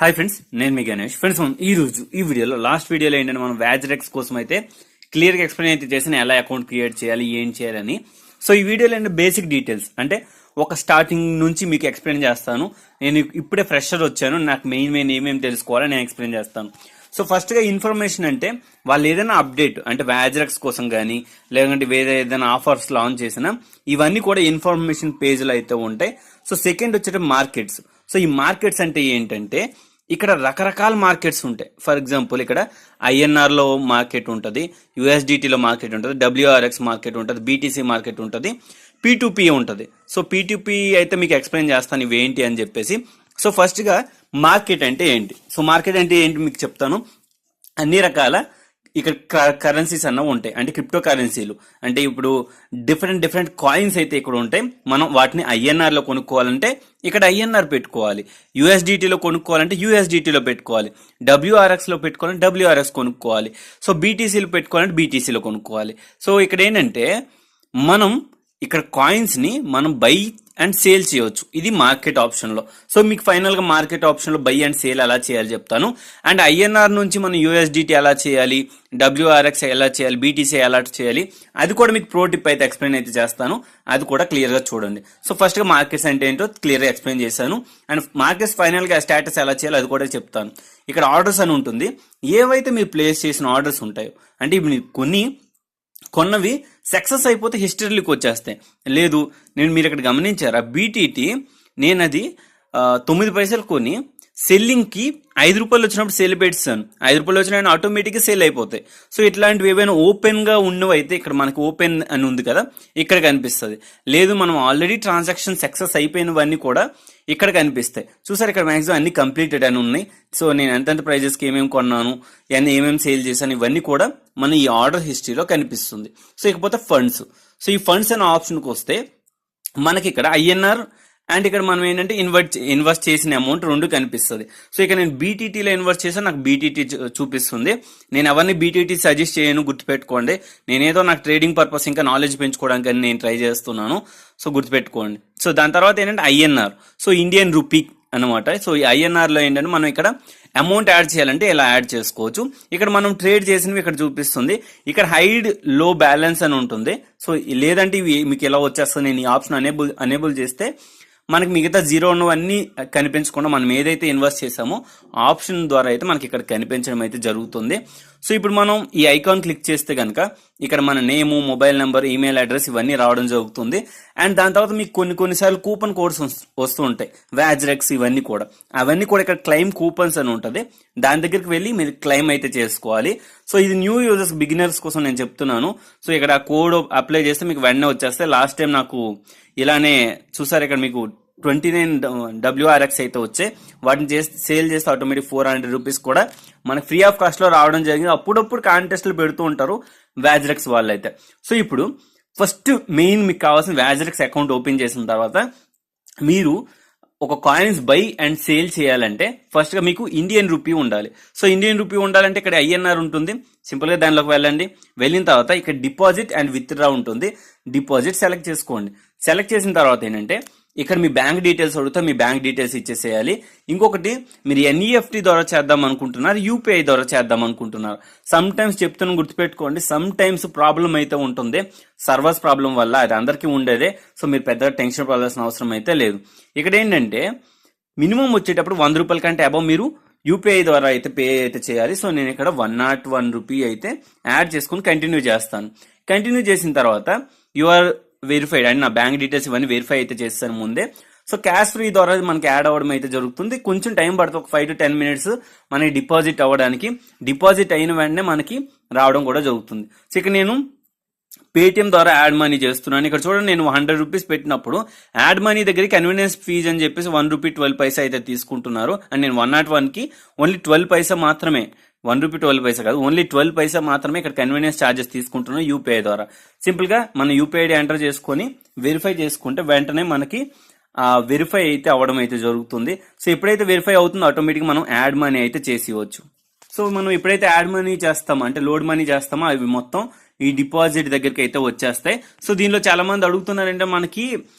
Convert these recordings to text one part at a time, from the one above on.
Hi friends, నేను మీ Ganesh. Friends, మనం ఈ వీడియోలో లాస్ట్ వీడియోలో ఏంటంటే మనం Wazirx కోసం అయితే క్లియర్గా ఎక్స్ప్లెయిన్ అయితే చేసిన ఎలా అకౌంట్ క్రియేట్ చేయాలి, ఏం చేయాలని. సో ఈ వీడియోలో ఏంటంటే బేసిక్ డీటెయిల్స్ అంటే ఒక స్టార్టింగ్ నుంచి మీకు ఎక్స్ప్లెయిన్ చేస్తాను. నేను ఇప్పుడే ఫ్రెషర్ వచ్చాను, నాకు మెయిన్ ఏమేమి తెలుసుకోవాలో నేను ఎక్స్ప్లెయిన్ చేస్తాను. సో ఫస్ట్గా ఇన్ఫర్మేషన్ అంటే వాళ్ళు ఏదైనా అప్డేట్ అంటే Wazirx కోసం కానీ లేదంటే వేరే ఏదైనా ఆఫర్స్ లాంచ్ చేసినా ఇవన్నీ కూడా ఇన్ఫర్మేషన్ పేజ్లో అయితే ఉంటాయి. సో సెకండ్ వచ్చేట మార్కెట్స్. సో ఈ మార్కెట్స్ అంటే ఏంటంటే ఇక్కడ రకరకాల మార్కెట్స్ ఉంటాయి. ఫర్ ఎగ్జాంపుల్ ఇక్కడ ఐఎన్ఆర్లో మార్కెట్ ఉంటుంది, యూఎస్డిటీలో మార్కెట్ ఉంటుంది, WRX మార్కెట్ ఉంటుంది, బీటీసీ మార్కెట్ ఉంటుంది, P2P ఉంటుంది. సో P2P అయితే మీకు ఎక్స్ప్లెయిన్ చేస్తాను ఇవేంటి అని చెప్పేసి. సో ఫస్ట్గా మార్కెట్ అంటే ఏంటి? సో మార్కెట్ అంటే ఏంటి మీకు చెప్తాను. అన్ని రకాల ఇక్కడ కరెన్సీస్ అన్న ఉంటాయి, అంటే క్రిప్టో కరెన్సీలు. అంటే ఇప్పుడు డిఫరెంట్ కాయిన్స్ అయితే ఇక్కడ ఉంటాయి. మనం వాటిని ఐఎన్ఆర్లో కొనుక్కోవాలంటే ఇక్కడ ఐఎన్ఆర్ పెట్టుకోవాలి, యూఎస్డిటీలో కొనుక్కోవాలంటే యూఎస్డిటీలో పెట్టుకోవాలి, WRXలో పెట్టుకోవాలంటే WRX కొనుక్కోవాలి, సో బీటీసీలో పెట్టుకోవాలంటే బీటీసీలో కొనుక్కోవాలి. సో ఇక్కడ ఏంటంటే మనం ఇక్కడ కాయిన్స్ ని మనం బై అండ్ సేల్ చేయవచ్చు. ఇది మార్కెట్ ఆప్షన్ లో. సో మీకు ఫైనల్ గా మార్కెట్ ఆప్షన్ లో బై అండ్ సేల్ ఎలా చేయాలి చెప్తాను. అండ్ ఐఎన్ఆర్ నుంచి మనం యూఎస్డిటీ ఎలా చేయాలి, WRX ఎలా చేయాలి, బీటీసీ ఎలా చేయాలి, అది కూడా మీకు ప్రో టిప్ అయితే ఎక్స్ప్లెయిన్ అయితే చేస్తాను. అది కూడా క్లియర్ గా చూడండి. సో ఫస్ట్ గా మార్కెట్స్ అంటే ఏంటో క్లియర్ గా ఎక్స్ప్లెయిన్ చేశాను. అండ్ మార్కెట్స్ ఫైనల్ గా స్టేటస్ ఎలా చేయాలి అది కూడా చెప్తాను. ఇక్కడ ఆర్డర్స్ అని ఉంటుంది. ఏవైతే మీరు ప్లేస్ చేసిన ఆర్డర్స్ ఉంటాయో, అంటే ఇప్పుడు కొన్నవి సక్సెస్ అయిపోతే హిస్టరీలోకి వచ్చేస్తాయి. లేదు, మీరు ఇక్కడ గమనించారా, బీటీటీ నేను అది 9 పైసలు కొని సెల్లింగ్ కి 5 రూపాయలు వచ్చినప్పుడు సేల్ పెట్టాను. 5 రూపాయలు వచ్చిన ఆటోమేటిక్ గా సేల్ అయిపోతాయి. సో ఇట్లాంటివి ఏవైనా ఓపెన్ గా ఉన్నవైతే ఇక్కడ మనకి ఓపెన్ అని ఉంది కదా, ఇక్కడ కనిపిస్తుంది. లేదు, మనం ఆల్రెడీ ట్రాన్సాక్షన్ సక్సెస్ అయిపోయినవన్నీ కూడా ఇక్కడ కనిపిస్తాయి. చూసారు, ఇక్కడ మాక్సిమం అన్ని కంప్లీటెడ్ అని ఉన్నాయి. సో నేను ఎంతెంత ప్రైజెస్ కి ఏమేమి కొన్నాను, ఏమేమి సేల్ చేశాను, ఇవన్నీ కూడా మన ఈ ఆర్డర్ హిస్టరీలో కనిపిస్తుంది. సో ఇకపోతే ఫండ్స్. సో ఈ ఫండ్స్ అనే ఆప్షన్కి వస్తే మనకి ఇక్కడ ఐఎన్ఆర్ అండ్ ఇక్కడ మనం ఏంటంటే ఇన్వెస్ట్ చేసిన అమౌంట్ రెండు కనిపిస్తుంది. సో ఇక్కడ నేను బీటీటీలో ఇన్వెస్ట్ చేసాను, నాకు బీటీటీ చూపిస్తుంది. నేను ఎవరిని బీటీటీ సజెస్ట్ చేయను, గుర్తుపెట్టుకోండి. నేనేదో నాకు ట్రేడింగ్ పర్పస్ ఇంకా నాలెడ్జ్ పెంచుకోవడానికి నేను ట్రై చేస్తున్నాను. సో గుర్తుపెట్టుకోండి. సో దాని తర్వాత ఏంటంటే ఐఎన్ఆర్, సో ఇండియన్ రూపీ అనమాట. సో ఈ ఐఎన్ఆర్లో ఏంటంటే మనం ఇక్కడ అమౌంట్ యాడ్ చేయాలంటే ఇలా యాడ్ చేసుకోవచ్చు. ఇక్కడ మనం ట్రేడ్ చేసినవి ఇక్కడ చూపిస్తుంది. ఇక్కడ హైడ్ లో బ్యాలెన్స్ అని ఉంటుంది. సో లేదంటే ఇవి మీకు ఎలా వచ్చేస్తుంది, నేను ఈ ఆప్షన్ అనేబుల్ చేస్తే మనకి మిగతా జీరో ఉన్నవన్నీ కనిపించకుండా మనం ఏదైతే ఇన్వెస్ట్ చేసామో ఆప్షన్ ద్వారా అయితే మనకి ఇక్కడ కనిపించడం అయితే జరుగుతుంది. సో ఇప్పుడు మనం ఈ ఐకాన్ క్లిక్ చేస్తే కనుక ఇక్కడ మన నేము, మొబైల్ నెంబర్, ఈమెయిల్ అడ్రస్ ఇవన్నీ రావడం జరుగుతుంది. అండ్ దాని తర్వాత మీకు కొన్నిసార్లు కూపన్ కోడ్స్ వస్తూ ఉంటాయి, Wazirx అవన్నీ కూడా ఇక్కడ క్లెయిమ్ కూపన్స్ అని ఉంటుంది. దాని దగ్గరికి వెళ్ళి మీరు క్లెయిమ్ అయితే చేసుకోవాలి. సో ఇది న్యూ యూజర్స్, బిగినర్స్ కోసం నేను చెప్తున్నాను. సో ఇక్కడ కోడ్ అప్లై చేస్తే మీకు వెంటనే వచ్చేస్తే. లాస్ట్ టైం నాకు ఇలానే చూసారు, ఇక్కడ మీకు 29 WRX అయితే వచ్చాయి. వాటిని సేల్ చేస్తే ఆటోమేటిక్ 400 రూపీస్ కూడా మనకి ఫ్రీ ఆఫ్ కాస్ట్ లో రావడం జరిగింది. అప్పుడప్పుడు కాంటెస్ట్లు పెడుతూ ఉంటారు Wazirx వాళ్ళు అయితే. సో ఇప్పుడు ఫస్ట్ మెయిన్ మీకు కావాల్సిన Wazirx అకౌంట్ ఓపెన్ చేసిన తర్వాత మీరు ఒక కాయిన్స్ బై అండ్ సేల్ చేయాలంటే ఫస్ట్ గా మీకు ఇండియన్ రూపీ ఉండాలి. సో ఇండియన్ రూపీ ఉండాలంటే ఇక్కడ ఐఎన్ఆర్ ఉంటుంది. సింపుల్ గా దానిలోకి వెళ్ళండి. వెళ్ళిన తర్వాత ఇక్కడ డిపాజిట్ అండ్ విత్డ్రా ఉంటుంది. డిపాజిట్ సెలెక్ట్ చేసుకోండి. సెలెక్ట్ చేసిన తర్వాత ఏంటంటే ఇక్కడ మీ బ్యాంక్ డీటెయిల్స్ అడిగితే మీ బ్యాంక్ డీటెయిల్స్ ఇచ్చేసేయాలి. ఇంకొకటి, మీరు NEFT ద్వారా చేద్దాం అనుకుంటున్నారు, UPI ద్వారా చేద్దాం అనుకుంటున్నారు. సమ్ టైమ్స్ చెప్తున్న గుర్తుపెట్టుకోండి, సమ్ టైమ్స్ ప్రాబ్లం అయితే ఉంటుంది, సర్వర్స్ ప్రాబ్లం వల్ల. అది అందరికీ ఉండేదే. సో మీరు పెద్దగా టెన్షన్ పడాల్సిన అవసరం అయితే లేదు. ఇక్కడ ఏంటంటే మినిమం వచ్చేటప్పుడు 100 రూపాయల కంటే అబౌవ్ మీరు UPI ద్వారా అయితే పే అయితే చేయాలి. సో నేను ఇక్కడ 101 రూపీ అయితే యాడ్ చేసుకుని కంటిన్యూ చేస్తాను. కంటిన్యూ చేసిన తర్వాత యువర్ వెరిఫైడ్ అండ్ నా బ్యాంక్ డీటెయిల్స్ ఇవన్నీ వెరిఫై అయితే చేస్తాను ముందే. సో క్యాష్ ఫ్రీ ద్వారా మనకి యాడ్ అవ్వడం అయితే జరుగుతుంది. కొంచెం టైం పడుతుంది, ఒక 5 to 10 minutes మనకి డిపాజిట్ అవ్వడానికి. డిపాజిట్ అయిన వెంటనే మనకి రావడం కూడా జరుగుతుంది. సో ఇక్కడ నేను పేటిఎం ద్వారా యాడ్ మనీ చేస్తున్నాను. ఇక్కడ చూడండి, నేను 100 రూపీస్ పెట్టినప్పుడు యాడ్ మనీ దగ్గర కన్వీనియన్స్ ఫీజ్ అని చెప్పేసి 1 రూపీ 12 పైసా అయితే తీసుకుంటున్నారు. అండ్ నేను 101 కి ఓన్లీ 12 పైసా మాత్రమే, 1 రూపీ 12 పైసా కాదు, ఓన్లీ 12 పైసా మాత్రమే ఇక్కడ కన్వీనియన్స్ ఛార్జెస్ తీసుకుంటున్నాం UPI ద్వారా. సింపుల్ గా మన UPI ఐడి ఎంటర్ చేసుకొని వెరిఫై చేసుకుంటే వెంటనే మనకి వెరిఫై అయితే అవ్వడం అయితే జరుగుతుంది. సో ఎప్పుడైతే వెరిఫై అవుతుందో ఆటోమేటిక్ మనం యాడ్ మనీ అయితే చేసి ఇవ్వచ్చు. సో మనం ఎప్పుడైతే యాడ్ మనీ చేస్తామో అంటే లోడ్ మనీ చేస్తామో అవి మొత్తం ఈ డిపాజిట్ దగ్గరికి అయితే వచ్చేస్తాయి. సో దీనిలో చాలా మంది అడుగుతున్నారంటే మనకి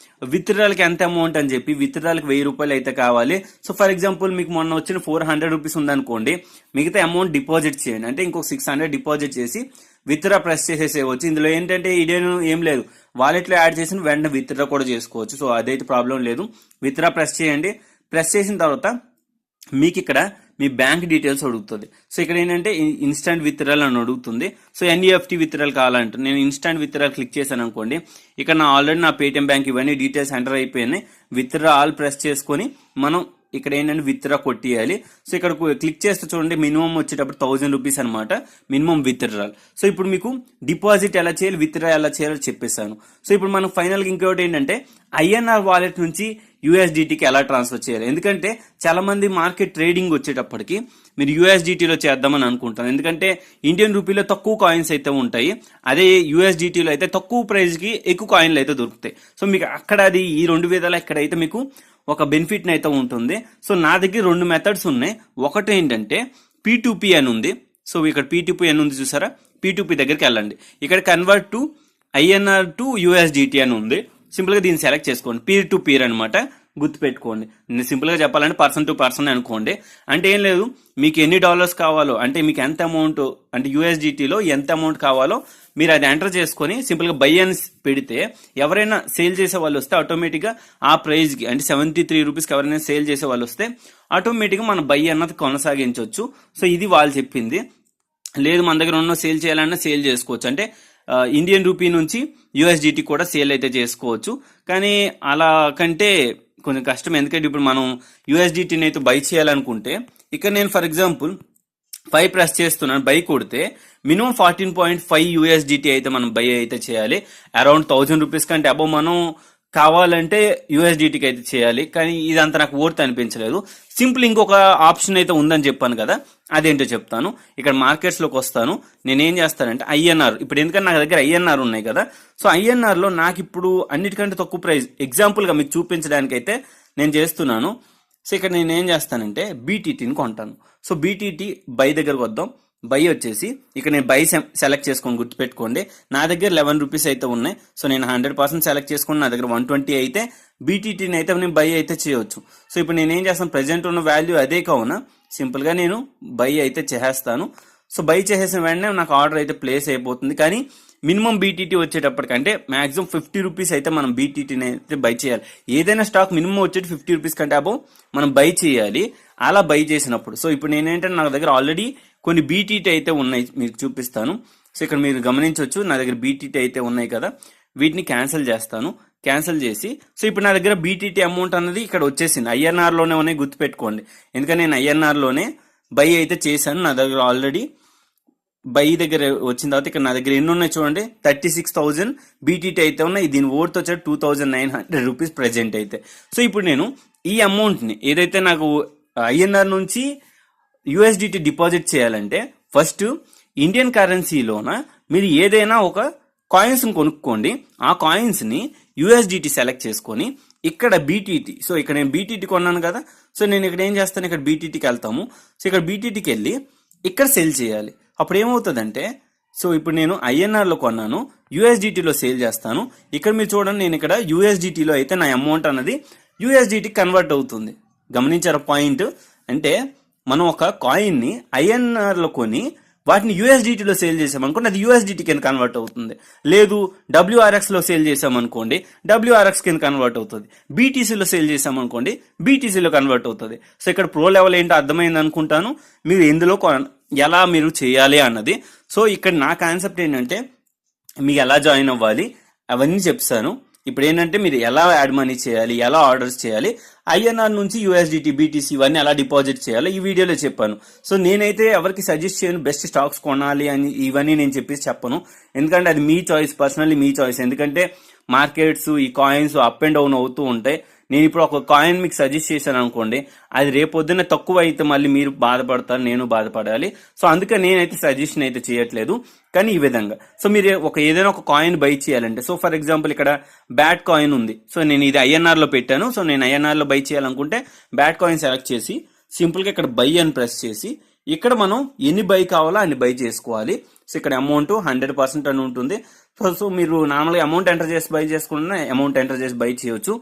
విత్డ్రాల్కి ఎంత అమౌంట్ అని చెప్పి, విత్డ్రాల్కి 1000 రూపాయలు అయితే కావాలి. సో ఫర్ ఎగ్జాంపుల్ మీకు మొన్న వచ్చిన 400 రూపీస్ ఉందనుకోండి, మిగతా అమౌంట్ డిపాజిట్ చేయండి. అంటే ఇంకొక 600 డిపాజిట్ చేసి విత్డ్రా ప్రెస్ చేసేసేయవచ్చు. ఇందులో ఏంటంటే ఇదేను ఏం లేదు, వాలెట్లో యాడ్ చేసిన వెంటనే విత్డ్రా కూడా చేసుకోవచ్చు. సో అదైతే ప్రాబ్లం లేదు. విత్డ్రా ప్రెస్ చేయండి. ప్రెస్ చేసిన తర్వాత మీకు ఇక్కడ మీ బ్యాంక్ డీటెయిల్స్ అడుగుతుంది. సో ఇక్కడ ఏంటంటే ఇన్స్టెంట్ విత్డ్రాల్ అని అడుగుతుంది. సో ఎన్ఈఎఫ్టీ విత్డ్రాల్ కావాలంటే నేను ఇన్స్టెంట్ విత్డ్రాల్ క్లిక్ చేశాను అనుకోండి, ఇక్కడ ఆల్రెడీ నా పేటిఎం బ్యాంక్ ఇవన్నీ డీటెయిల్స్ ఎంటర్ అయిపోయినాయి. విత్డ్రా ఆల్ ప్రెస్ చేసుకొని మనం ఇక్కడ ఏంటంటే విత్డ్రా కొట్టియాలి. సో ఇక్కడ క్లిక్ చేస్తే చూడండి, మినిమం వచ్చేటప్పుడు 1000 రూపీస్ అనమాట మినిమం విత్డ్రాల్. సో ఇప్పుడు మీకు డిపాజిట్ ఎలా చేయాలి, విత్డ్రా ఎలా చేయాలో చెప్పేశాను. సో ఇప్పుడు మనం ఫైనల్గా ఇంకోటి ఏంటంటే ఐఎన్ఆర్ వాలెట్ నుంచి యూఎస్డిటీకి ఎలా ట్రాన్స్ఫర్ చేయాలి. ఎందుకంటే చాలా మంది మార్కెట్ ట్రేడింగ్ వచ్చేటప్పటికి మీరు యూఎస్డిటీలో చేద్దామని అనుకుంటారు. ఎందుకంటే ఇండియన్ రూపీలో తక్కువ కాయిన్స్ అయితే ఉంటాయి, అదే యూఎస్డిటీలో అయితే తక్కువ ప్రైస్కి ఎక్కువ కాయిన్లు అయితే దొరుకుతాయి. సో మీకు అక్కడ అది ఈ 2 విధాలు ఎక్కడైతే మీకు ఒక బెనిఫిట్ అయితే ఉంటుంది. సో నా దగ్గర 2 మెథడ్స్ ఉన్నాయి. ఒకటి ఏంటంటే P2P అని ఉంది. సో ఇక్కడ P2P అని ఉంది చూసారా, P2P దగ్గరికి వెళ్ళండి. ఇక్కడ convert to INR to USDT అని ఉంది. సింపుల్గా దీన్ని సెలెక్ట్ చేసుకోండి. పీర్ టు పీర్ అనమాట, గుర్తుపెట్టుకోండి. నేను సింపుల్గా చెప్పాలంటే పర్సన్ టు పర్సన్ అనుకోండి. అంటే ఏం లేదు, మీకు ఎన్ని డాలర్స్ కావాలో, అంటే మీకు ఎంత అమౌంట్, అంటే యూఎస్డిటీలో ఎంత అమౌంట్ కావాలో మీరు అది ఎంటర్ చేసుకొని సింపుల్గా బై అని పెడితే ఎవరైనా సేల్ చేసే వాళ్ళు వస్తే ఆటోమేటిక్గా ఆ ప్రైస్కి, అంటే 73 రూపీస్కి ఎవరైనా సేల్ చేసే వాళ్ళు వస్తే ఆటోమేటిక్గా మన బై అన్నది కొనసాగించవచ్చు. సో ఇది వాళ్ళు చెప్పింది. లేదు మన దగ్గర ఉన్న సేల్ చేయాలన్నా సేల్ చేసుకోవచ్చు. అంటే ఇండియన్ రూపీ నుంచి యూఎస్డిటీ కూడా సేల్ అయితే చేసుకోవచ్చు. కానీ అలా కంటే కొంచెం కష్టం. ఎందుకంటే ఇప్పుడు మనం యూఎస్డిటీని అయితే బై చేయాలనుకుంటే ఇక్కడ నేను ఫర్ ఎగ్జాంపుల్ 5 ప్రెస్ చేస్తున్నాను, బై కొడితే మినిమం 14.5 యూఎస్డిటీ అయితే మనం బై అయితే చేయాలి. అరౌండ్ 1000 రూపీస్ కంటే అబో మనం కావాలంటే యూఎస్డిటీకి అయితే చేయాలి. కానీ ఇదంతా నాకు వర్త్ అనిపించలేదు. సింపుల్ ఇంకొక ఆప్షన్ అయితే ఉందని చెప్పాను కదా, అదేంటో చెప్తాను. ఇక్కడ మార్కెట్స్లోకి వస్తాను. నేనేం చేస్తానంటే ఐఎన్ఆర్, ఇప్పుడు ఎందుకంటే నా దగ్గర ఐఎన్ఆర్ ఉన్నాయి కదా, సో ఐఎన్ఆర్లో నాకు ఇప్పుడు అన్నిటికంటే తక్కువ ప్రైస్ ఎగ్జాంపుల్గా మీకు చూపించడానికి అయితే నేను చేస్తున్నాను. సో ఇక్కడ నేనేం చేస్తానంటే బీటీటీని కొంటాను. సో బీటీటీ బై దగ్గరకు వద్దాం. బై వచ్చేసి ఇక్కడ నేను బై సెలెక్ట్ చేసుకొని, గుర్తుపెట్టుకోండి నా దగ్గర 11 రూపీస్ అయితే ఉన్నాయి. సో నేను 100% సెలెక్ట్ చేసుకుని నా దగ్గర 120 అయితే బీటీటీని అయితే నేను బై అయితే చేయవచ్చు. సో ఇప్పుడు నేను ఏం చేస్తాను, ప్రెజెంట్ ఉన్న వాల్యూ అదే కావున సింపుల్గా నేను బై అయితే చేసేస్తాను. సో బై చేసేసిన వెంటనే నాకు ఆర్డర్ అయితే ప్లేస్ అయిపోతుంది. కానీ మినిమం బీటీటీ వచ్చేటప్పటికంటే మాక్సిమం 50 రూపీస్ అయితే మనం బీటీటీని అయితే బై చేయాలి. ఏదైనా స్టాక్ మినిమం వచ్చేది 50 రూపీస్ కంటే అబో మనం బై చేయాలి. అలా బై చేసినప్పుడు సో ఇప్పుడు నేనేంటంటే నా దగ్గర ఆల్రెడీ కొన్ని బీటీటీ అయితే ఉన్నాయి, మీకు చూపిస్తాను. సో ఇక్కడ మీరు గమనించవచ్చు నా దగ్గర బీటీటీ అయితే ఉన్నాయి కదా, వీటిని క్యాన్సిల్ చేస్తాను. క్యాన్సిల్ చేసి సో ఇప్పుడు నా దగ్గర బీటీటీ అమౌంట్ అన్నది ఇక్కడ వచ్చేసింది. ఐఎన్ఆర్లోనే ఉన్నాయి, గుర్తుపెట్టుకోండి. ఎందుకంటే నేను ఐఎన్ఆర్లోనే బై అయితే చేశాను. నా దగ్గర ఆల్రెడీ బై దగ్గర వచ్చిన తర్వాత ఇక్కడ నా దగ్గర ఎన్ని ఉన్నాయి చూడండి, 36,000 బీటీటీ అయితే ఉన్నాయి. దీని ఓర్త్ వచ్చేది 2,900 రూపీస్ ప్రెజెంట్ అయితే. సో ఇప్పుడు నేను ఈ అమౌంట్ని ఏదైతే నాకు ఐఎన్ఆర్ నుంచి యూఎస్డిటీ డిపాజిట్ చేయాలంటే ఫస్ట్ ఇండియన్ కరెన్సీలోన మీరు ఏదైనా ఒక కాయిన్స్ని కొనుక్కోండి. ఆ కాయిన్స్ని యూఎస్డిటీ సెలెక్ట్ చేసుకొని ఇక్కడ బీటీటీ, సో ఇక్కడ నేను బీటీటీ కొన్నాను కదా, సో నేను ఇక్కడ ఏం చేస్తాను, ఇక్కడ బీటీటీకి వెళ్తాము. సో ఇక్కడ బీటీటీకి వెళ్ళి ఇక్కడ సెల్ చేయాలి. అప్పుడు ఏమవుతుందంటే సో ఇప్పుడు నేను ఐఎన్ఆర్లో కొన్నాను, యూఎస్డిటీలో సేల్ చేస్తాను. ఇక్కడ మీరు చూడండి, నేను ఇక్కడ యూఎస్డిటీలో అయితే నా అమౌంట్ అన్నది యూఎస్డిటీకి కన్వర్ట్ అవుతుంది. గమనించారా పాయింట్? అంటే మనం ఒక కాయిన్ని ఐఎన్ఆర్లో కొని వాటిని యూఎస్డిటీలో సేల్ చేసామనుకోండి, అది యూఎస్డిటీ కింద కన్వర్ట్ అవుతుంది. లేదు డబ్ల్యూఆర్ఎక్స్లో సేల్ చేసామనుకోండి, డబ్ల్యూఆర్ఎక్స్ కింద కన్వర్ట్ అవుతుంది. బీటీసీలో సేల్ చేసామనుకోండి, బీటీసీలో కన్వర్ట్ అవుతుంది. సో ఇక్కడ ప్రో లెవెల్ ఏంటో అర్థమైంది అనుకుంటాను, మీరు ఎందులో ఎలా మీరు చేయాలి అన్నది. సో ఇక్కడ నా కాన్సెప్ట్ ఏంటంటే మీకు ఎలా జాయిన్ అవ్వాలి అవన్నీ చెప్తాను. ఇప్పుడు ఏంటంటే మీరు ఎలా యాడ్ మనీ చేయాలి, ఎలా ఆర్డర్స్ చేయాలి, ఐఎన్ఆర్ నుంచి యూఎస్డిటీ, బీటీసీ ఇవన్నీ ఎలా డిపాజిట్ చేయాలి ఈ వీడియోలో చెప్పాను. సో నేనైతే ఎవరికి సజెస్ట్ చేయను బెస్ట్ స్టాక్స్ కొనాలి అని, ఇవన్నీ నేను చెప్పేసి చెప్పను. ఎందుకంటే అది మీ చాయిస్, పర్సనల్లీ మీ చాయిస్. ఎందుకంటే మార్కెట్స్ ఈ కాయిన్స్ అప్ అండ్ డౌన్ అవుతూ ఉంటాయి. నేను ఇప్పుడు ఒక కాయిన్ మీకు సజెస్ట్ చేశాను అనుకోండి, అది రేపొద్దున తక్కువ అయితే మళ్ళీ మీరు బాధపడతారు, నేను బాధపడాలి. సో అందుకే నేనైతే సజెషన్ అయితే చేయట్లేదు. కానీ ఈ విధంగా సో మీరు ఏదైనా ఒక కాయిన్ బై చేయాలంటే, సో ఫర్ ఎగ్జాంపుల్ ఇక్కడ బ్యాట్ కాయిన్ ఉంది. సో నేను ఇది ఐఎన్ఆర్లో పెట్టాను. సో నేను ఐఎన్ఆర్లో బై చేయాలనుకుంటే బ్యాట్ కాయిన్ సెలెక్ట్ చేసి సింపుల్గా ఇక్కడ బై అని ప్రెస్ చేసి ఇక్కడ మనం ఎన్ని బై కావాలో అన్ని బై చేసుకోవాలి. సో ఇక్కడ అమౌంట్ 100% అని ఉంటుంది. సో మీరు నార్మల్గా అమౌంట్ ఎంటర్ చేసి బై చేసుకుంటే అమౌంట్ ఎంటర్ చేసి బై చేయొచ్చు.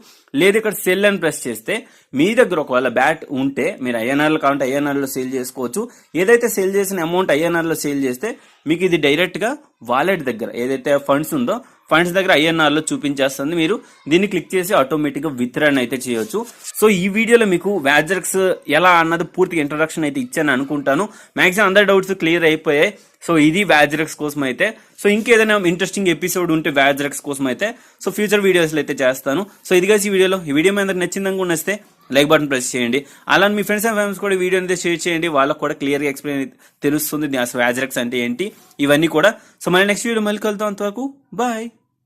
లేదు ఇక్కడ సెల్ అని ప్రెస్ చేస్తే మీ దగ్గర ఒకవేళ బ్యాట్ ఉంటే మీరు ఐఎన్ఆర్లో కావాలంటే ఐఎన్ఆర్లో సేల్ చేసుకోవచ్చు. ఏదైతే సేల్ చేసిన అమౌంట్ ఐఎన్ఆర్లో సేల్ చేస్తే మీకు ఇది డైరెక్ట్గా వాలెట్ దగ్గర ఏదైతే ఫండ్స్ ఉందో ఫండ్స్ దగ్గర ఐఎన్ఆర్లో చూపించేస్తుంది. మీరు దీన్ని క్లిక్ చేసి ఆటోమేటిక్గా విత్డ్రాన్ అయితే చేయొచ్చు. సో ఈ వీడియోలో మీకు వాజర్క్స్ ఎలా అన్నది పూర్తిగా ఇంట్రొడక్షన్ అయితే ఇచ్చాను అనుకుంటాను. మాక్సిమం అందరి డౌట్స్ క్లియర్ అయిపోయాయి. సో ఇది వాజర్క్స్ కోసం అయితే. సో ఇంకేదైనా ఇంట్రెస్టింగ్ ఎపిసోడ్ ఉంటే వాజర్క్స్ కోసం అయితే సో ఫ్యూచర్ వీడియోస్లో అయితే చేస్తాను. సో ఇదిగా ఈ వీడియో మీద నచ్చింది అనుకుని వస్తే లైక్ బటన్ ప్రెస్ చేయండి. అలానే మీ ఫ్రెండ్స్ అండ్ ఫ్యామిలీస్ కూడా వీడియో అయితే షేర్ చేయండి. వాళ్ళకు కూడా క్లియర్గా ఎక్స్ప్లెయిన్ తెలుస్తుంది అసలు వాజర్క్స్ అంటే ఏంటి ఇవన్నీ కూడా. సో మళ్ళీ నెక్స్ట్ వీడియో మళ్ళీ కలుద్దాం. అంతవరకు బాయ్.